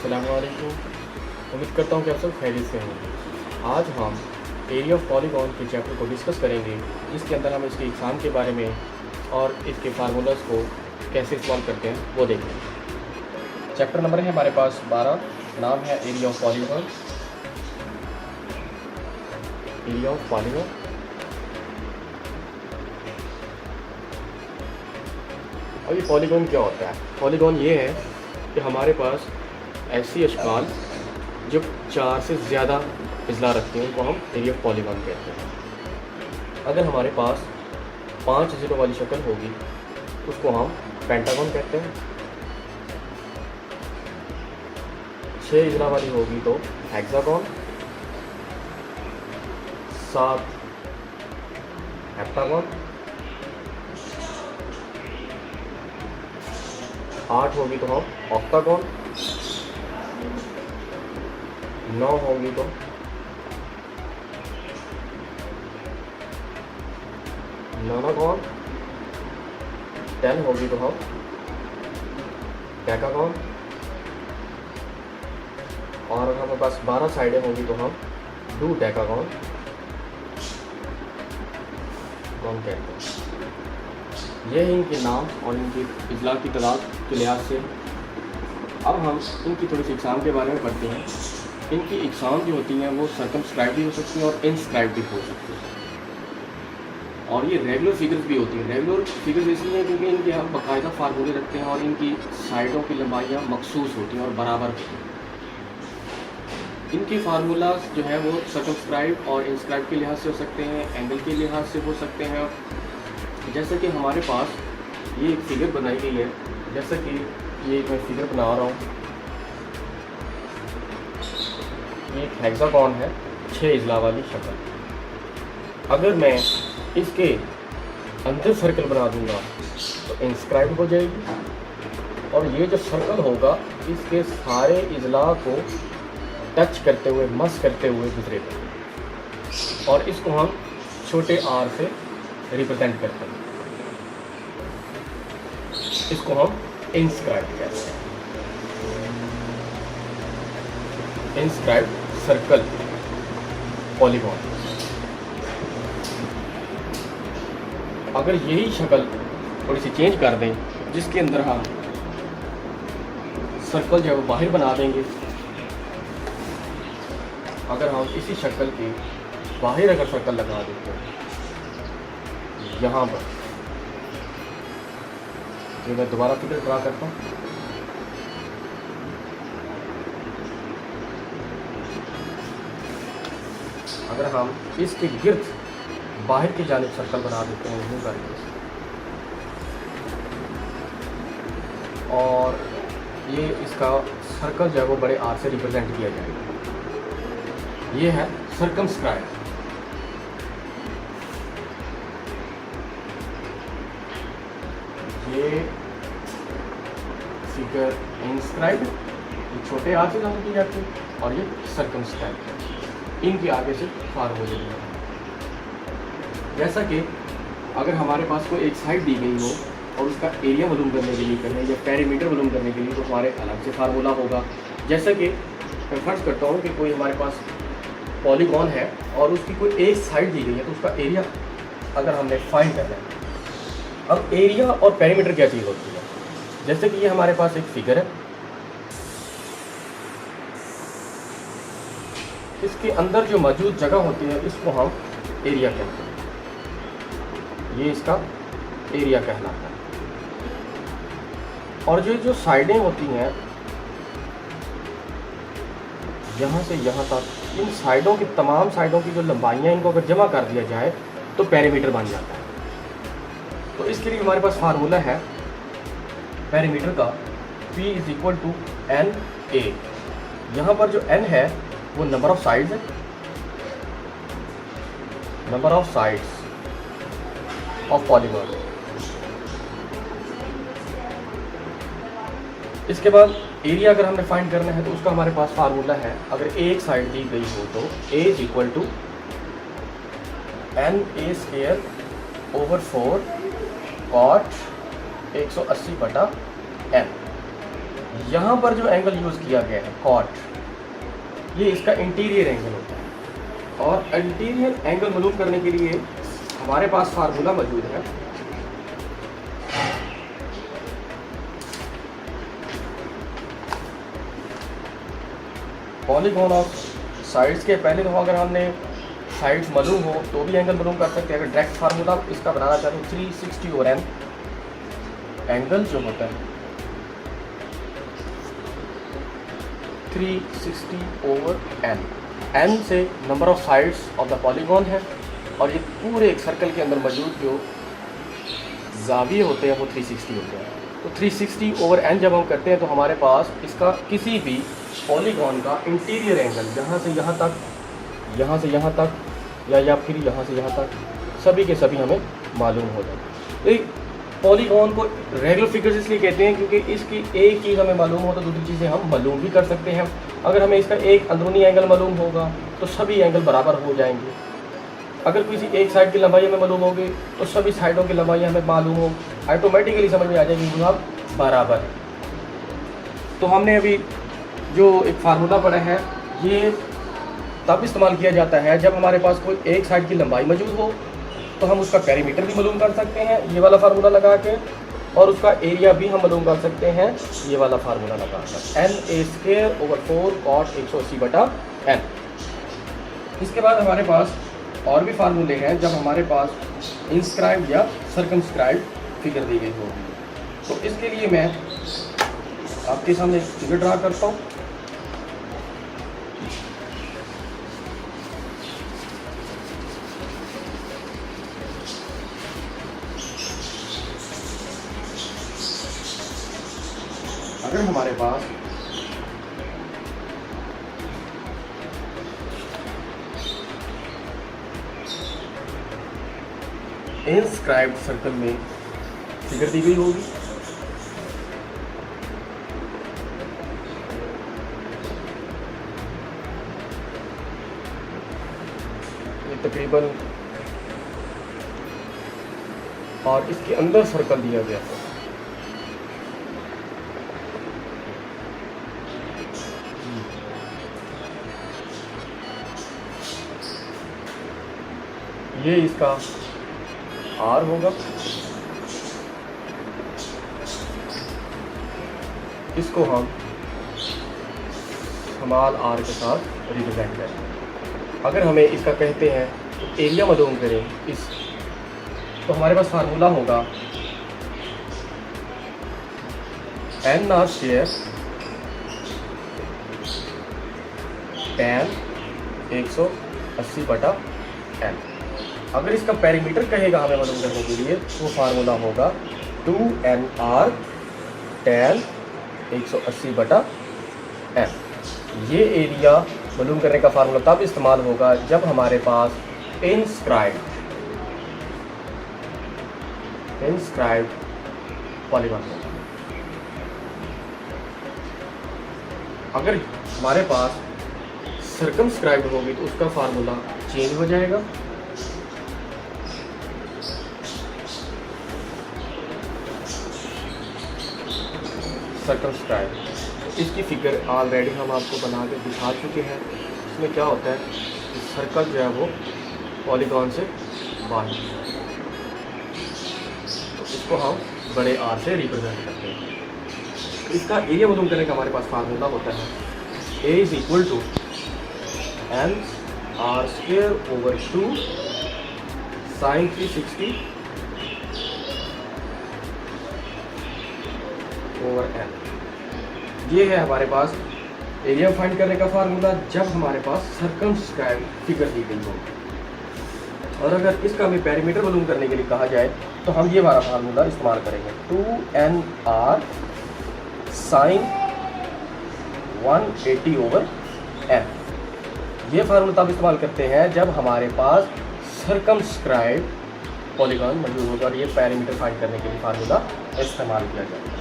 अस्सलाम वालेकुम। उम्मीद करता हूँ कि आप सब खैरियत से होंगे। आज हम एरिया ऑफ पॉलीगॉन के चैप्टर को डिस्कस करेंगे, जिसके अंदर हम इसके एग्ज़ाम के बारे में और इसके फार्मूलाज को कैसे इस्तेमाल करते हैं वो देखेंगे। चैप्टर नंबर है हमारे पास 12, नाम है area of polygon. Area of polygon और ये पॉलीगॉन क्या होता है? पॉलीगॉन ये है कि हमारे पास ऐसी अशकाल जो 4 से ज़्यादा अजला रखते हैं उनको हम एरिया ऑफ पॉलीगॉन कहते हैं। अगर हमारे पास 5 ज़ीरो वाली शक्ल होगी उसको हम पेंटागन कहते हैं। 6 अजला वाली होगी तो हेक्सागन, 7 हेप्टागन, 8 होगी तो हम ऑक्टागन, 9 होगी तो नोनागन, 10 होगी तो हम डेकागन, और अगर हमारे पास 12 साइडें होंगी तो हम डूडेकागन कहते हैं। ये है इनके नाम और इनकी इजला की तादाद के लिहाज से। अब हम इनकी थोड़ी सी एग्ज़ाम के बारे में पढ़ते हैं। इनकी एग्ज़ाम जो होती हैं वो सर्कमस्क्राइब भी हो सकती हैं और इनस्क्राइब भी हो सकती हैं, और ये रेगुलर फिगर्स भी होती हैं। रेगुलर फिगर्स इसलिए हैं क्योंकि इनके हम बाकायदा फार्मूले रखते हैं और इनकी साइडों की लंबाइयाँ मखसूस होती हैं और बराबर होती हैं। इनके फार्मूलाज जो है वो सर्कमस्क्राइब और इनस्क्राइब के लिहाज से हो सकते हैं, एंगल के लिहाज से हो सकते हैं। जैसे कि हमारे पास ये एक फिगर बनाई गई है, जैसे कि ये मैं फिगर बना रहा हूँ। ये एक हेक्सागन है, 6 अजला वाली शक्ल। अगर मैं इसके अंदर सर्कल बना दूंगा तो इंस्क्राइब हो जाएगी, और ये जो सर्कल होगा इसके सारे अजला को टच करते हुए, मस करते हुए गुजरेगा, और इसको हम छोटे आर से रिप्रेजेंट करते हैं। इसको हम इंस्क्राइब कहते हैं। Inscribe circle polygon. अगर यही शक्ल थोड़ी सी चेंज कर दें, जिसके अंदर हम सर्कल जो है वो बाहर बना देंगे। अगर हम इसी शक्ल के बाहर अगर सर्कल लगा देते हैं यहाँ पर, ये मैं दोबारा फिगर ड्रा करता हूँ। अगर हम इसके गिर्द बाहर की जानिब सर्कल बना देते हैं यूँ करके, और ये इसका सर्कल जो है वो बड़े आर से रिप्रेजेंट किया जाएगा। ये है सर्कमस्क्राइब। ये फिगर इंस्क्राइब, ये छोटे आर से लागू की जाती है, और ये सर्कमस्क्राइब। इनके आगे से फार्मूले हैं। जैसा कि अगर हमारे पास कोई एक साइड दी गई हो और उसका एरिया मालूम करने के लिए करें या पेरीमीटर मालूम करने के लिए, तो हमारे अलग से फार्मूला होगा। जैसा कि मैं फर्ज करता हूँ कि कोई हमारे पास पॉलीगॉन है और उसकी कोई एक साइड दी गई है, तो उसका एरिया अगर हमने फाइंड करना है। अब एरिया और पेरीमीटर क्या चीज़ होती है? जैसे कि ये हमारे पास एक फिगर है, इसके अंदर जो मौजूद जगह होती है इसको हम एरिया कहते हैं। ये इसका एरिया कहलाता है। और जो साइडें होती हैं यहाँ से यहाँ तक, इन साइडों की तमाम साइडों की जो लंबाइयाँ, इनको अगर जमा कर दिया जाए तो पेरीमीटर बन जाता है। तो इसके लिए हमारे पास फार्मूला है पेरीमीटर का, P = NA। यहाँ पर जो N है वो नंबर ऑफ साइड्स है, number of sides of polygon. इसके बाद एरिया अगर हमने फाइंड करना है तो उसका हमारे पास फार्मूला है। अगर एक साइड दी गई हो तो A = NA² / cot 180/n। यहाँ पर जो एंगल यूज़ किया गया है कॉट, ये इसका इंटीरियर एंगल होता है। और इंटीरियर एंगल मालूम करने के लिए हमारे पास फार्मूला मौजूद है। पॉलीगॉन ऑफ साइड्स के पहले तो अगर हमने साइड्स मालूम हो तो भी एंगल मालूम कर सकते हैं। अगर डायरेक्ट फार्मूला इसका बनाना चाहें 360 ओवर एन, एंगल जो होता है 360 ओवर एन, एन से number of sides of the polygon है, और ये पूरे एक सर्कल के अंदर मौजूद जो जाविये होते हैं वो 360 होते हैं। तो 360 ओवर एन जब हम करते हैं तो हमारे पास इसका किसी भी पॉलीगॉन का इंटीरियर एंगल यहाँ से यहाँ तक, यहाँ से यहाँ तक, या फिर यहाँ से यहाँ तक, सभी के सभी हमें मालूम हो जाए। तो पॉलीगॉन को रेगुलर फिगर्स इसलिए कहते हैं क्योंकि इसकी एक चीज़ हमें मालूम हो तो दूसरी चीज़ें हम मालूम भी कर सकते हैं। अगर हमें इसका एक अंदरूनी एंगल मालूम होगा तो सभी एंगल बराबर हो जाएंगे। अगर किसी एक साइड की लंबाई हमें मालूम होगी तो सभी साइडों की लंबाई हमें मालूम हो, ऑटोमेटिकली समझ में आ जाएगी कि हम बराबर है। तो हमने अभी जो एक फार्मूला पढ़ा है ये तब इस्तेमाल किया जाता है जब हमारे पास कोई एक साइड की लंबाई मौजूद हो, तो हम उसका पेरीमीटर भी मालूम कर सकते हैं ये वाला फार्मूला लगा के, और उसका एरिया भी हम मालूम कर सकते हैं ये वाला फार्मूला लगा कर, NA²/4 cot 180/n। इसके बाद हमारे पास और भी फार्मूले हैं जब हमारे पास इंस्क्राइब्ड या सर्कमस्क्राइब्ड फिगर दी गई होगी। तो इसके लिए मैं आपके सामने एक फिगर ड्रा करता हूँ। अगर हमारे पास इंस्क्राइब्ड सर्कल में फिगर दी गई होगी, ये तकरीबन, और इसके अंदर सर्कल दिया गया है। ये इसका आर होगा, इसको हम स्मॉल आर के साथ रिप्रेजेंट करें। अगर हमें इसका कहते हैं तो एरिया मालूम करें इस, तो हमारे पास फार्मूला होगा n² tan 180/n। अगर इसका पेरीमीटर कहेगा हमें मालूम करने के लिए तो फार्मूला होगा 2nr tan 180/n। ये एरिया मालूम करने का फार्मूला तब इस्तेमाल होगा जब हमारे पास इंस्क्राइब्ड पॉलीगॉन होगा। अगर हमारे पास सर्कमस्क्राइब्ड होगी तो उसका फार्मूला चेंज हो जाएगा। सर्कमस्क्राइब्ड, इसकी फिगर ऑलरेडी हम आपको बना के दिखा चुके हैं। इसमें क्या होता है कि सर्कल जो है वो पॉलीगॉन से बाहर, तो इसको हम बड़े आर से रिप्रेजेंट करते हैं। इसका एरिया मालूम करने का हमारे पास फार्मूला होता है A = nr²/2 sin 360 over n। ये है हमारे पास एरिया फाइंड करने का फार्मूला जब हमारे पास सर्कमस्क्राइब्ड फिगर दी गई हो। और अगर इसका हमें पेरीमीटर मालूम करने के लिए कहा जाए तो हम ये वाला फार्मूला इस्तेमाल करेंगे 2nr sin 180/n। ये फार्मूला तब इस्तेमाल करते हैं जब हमारे पास सर्कमस्क्राइब्ड पॉलीगॉन मौजूद होगा, और ये पेरीमीटर फाइंड करने के लिए फार्मूला इस्तेमाल किया जाएगा।